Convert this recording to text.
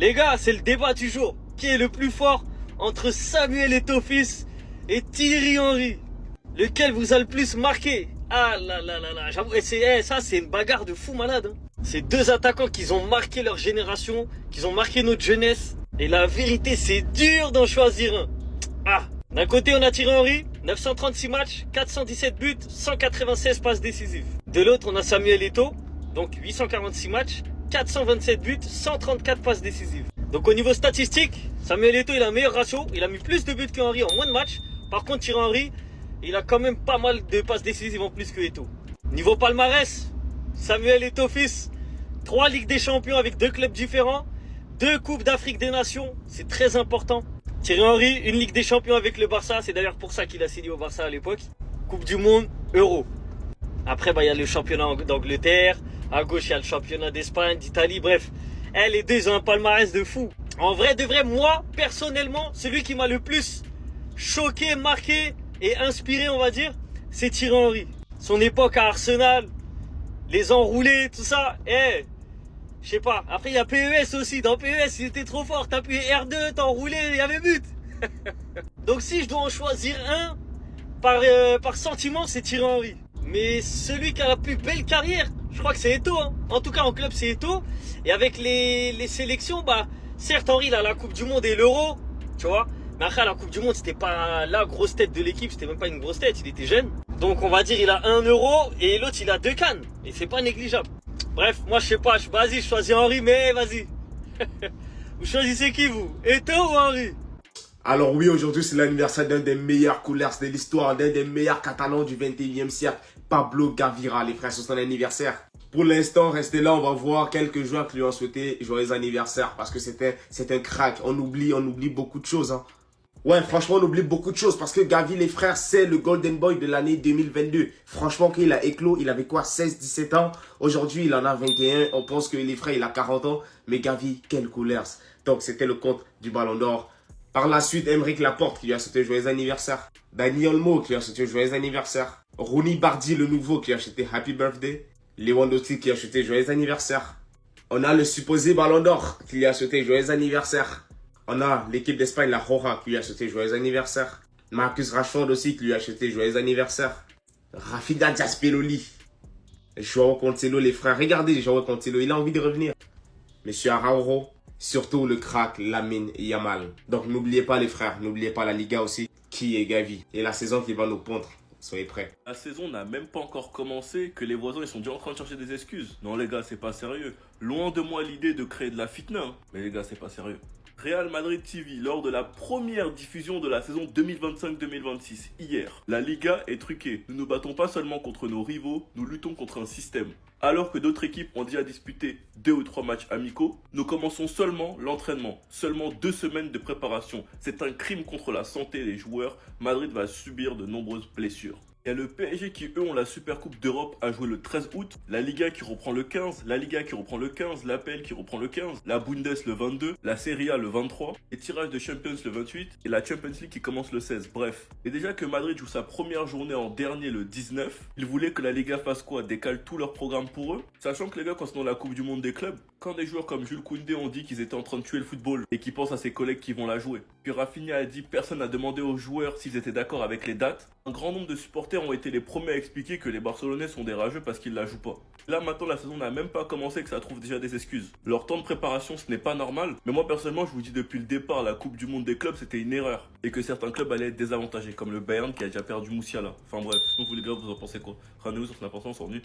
Les gars, c'est le débat du jour. Qui est le plus fort entre Samuel Eto'o et Thierry Henry? Lequel vous a le plus marqué? Ah là là là là, j'avoue, ça c'est une bagarre de fou malade. Hein. C'est deux attaquants qui ont marqué leur génération, qui ont marqué notre jeunesse. Et la vérité, c'est dur d'en choisir un. Ah, d'un côté on a Thierry Henry, 936 matchs, 417 buts, 196 passes décisives. De l'autre on a Samuel Eto'o, donc 846 matchs, 427 buts, 134 passes décisives. Donc au niveau statistique, Samuel Eto'o il a un meilleur ratio, il a mis plus de buts que Henry en moins de matchs. Par contre Thierry Henry, il a quand même pas mal de passes décisives en plus que Eto'o. Niveau palmarès, Samuel Eto'o fils, 3 Ligues des Champions avec 2 clubs différents, 2 Coupes d'Afrique des Nations, c'est très important. Thierry Henry, une Ligue des Champions avec le Barça, c'est d'ailleurs pour ça qu'il a signé au Barça à l'époque. Coupe du Monde, Euro. Après, il y a le championnat d'Angleterre, à gauche il y a le championnat d'Espagne, d'Italie, bref. Les deux ils ont un palmarès de fou. En vrai de vrai, moi, personnellement, celui qui m'a le plus choqué, marqué et inspiré, on va dire, c'est Thierry Henry. Son époque à Arsenal, les enroulés, tout ça, je sais pas. Après, il y a PES aussi. Dans PES, il était trop fort. T'appuyais R2, t'enroulais, il y avait but. Donc si je dois en choisir un, par sentiment, c'est Thierry Henry. Mais celui qui a la plus belle carrière, je crois que c'est Eto'o. Hein. En tout cas, en club, c'est Eto'o. Et avec les sélections, certes, Henry, il a la Coupe du Monde et l'Euro, tu vois. Mais après, la Coupe du Monde, c'était pas la grosse tête de l'équipe. C'était même pas une grosse tête, il était jeune. Donc, on va dire, il a 1 euro et l'autre, il a 2 cannes. Et c'est pas négligeable. Bref, moi, je sais pas. Vas-y, je choisis Henry, mais vas-y. Vous choisissez qui, vous? Eto'o ou Henry? Alors oui, aujourd'hui, c'est l'anniversaire d'un des meilleurs couleurs de l'histoire, d'un des meilleurs Catalans du 21e siècle, Pablo Gavira, les frères, sur son anniversaire. Pour l'instant, restez là, on va voir quelques joueurs qui lui ont souhaité joyeux anniversaire, parce que c'est un crack. On oublie beaucoup de choses. Hein. Ouais, franchement, on oublie beaucoup de choses, parce que Gavi, les frères, c'est le Golden Boy de l'année 2022. Franchement, quand il a éclos, il avait quoi, 16-17 ans. Aujourd'hui, il en a 21. On pense que les frères, il a 40 ans. Mais Gavi, quelle couleur. Donc, c'était le compte du Ballon d'Or. Par la suite, Aymeric Laporte qui lui a souhaité joyeux anniversaire. Dani Olmo qui lui a souhaité joyeux anniversaire. Rooney Bardi le nouveau qui a souhaité Happy Birthday. Lewandowski qui a souhaité joyeux anniversaire. On a le supposé Ballon d'Or qui lui a souhaité joyeux anniversaire. On a l'équipe d'Espagne, la Roja, qui lui a souhaité joyeux anniversaire. Marcus Rashford aussi qui lui a souhaité joyeux anniversaire. Rafinha Diaspeloli. Joao Cancelo, les frères. Regardez Joao Cancelo, il a envie de revenir. Monsieur Araujo. Surtout le crack Lamine Yamal. Donc n'oubliez pas les frères, n'oubliez pas la Liga aussi, qui est Gavi. Et la saison qui va nous pondre. Soyez prêts. La saison n'a même pas encore commencé que les voisins ils sont déjà en train de chercher des excuses. Non les gars, c'est pas sérieux. Loin de moi l'idée de créer de la fitna. Hein. Mais les gars, c'est pas sérieux. Real Madrid TV, lors de la première diffusion de la saison 2025-2026, hier, la Liga est truquée. Nous ne battons pas seulement contre nos rivaux, nous luttons contre un système. Alors que d'autres équipes ont déjà disputé 2 ou 3 matchs amicaux, nous commençons seulement l'entraînement, seulement 2 semaines de préparation. C'est un crime contre la santé des joueurs, Madrid va subir de nombreuses blessures. Il y a le PSG qui, eux, ont la Supercoupe d'Europe à jouer le 13 août, la Liga qui reprend le 15, la Liga qui reprend le 15, l'APL qui reprend le 15, la Bundes le 22, la Serie A le 23, les tirages de Champions le 28 et la Champions League qui commence le 16. Bref. Et déjà que Madrid joue sa première journée en dernier le 19, ils voulaient que la Liga fasse quoi? Décale tout leur programme pour eux? Sachant que les gars, quand c'est dans la Coupe du Monde des clubs, quand des joueurs comme Jules Koundé ont dit qu'ils étaient en train de tuer le football et qu'ils pensent à ses collègues qui vont la jouer. Puis Rafinha a dit personne n'a demandé aux joueurs s'ils étaient d'accord avec les dates. Un grand nombre de supporters ont été les premiers à expliquer que les Barcelonais sont des rageux parce qu'ils la jouent pas. Là maintenant la saison n'a même pas commencé que ça trouve déjà des excuses. Leur temps de préparation ce n'est pas normal, mais moi personnellement je vous dis depuis le départ la Coupe du Monde des clubs c'était une erreur. Et que certains clubs allaient être désavantagés, comme le Bayern qui a déjà perdu Moussiala. Enfin bref, donc vous les gars vous en pensez quoi? Rendez-vous sur Snap Ensemble, on s'ennuie.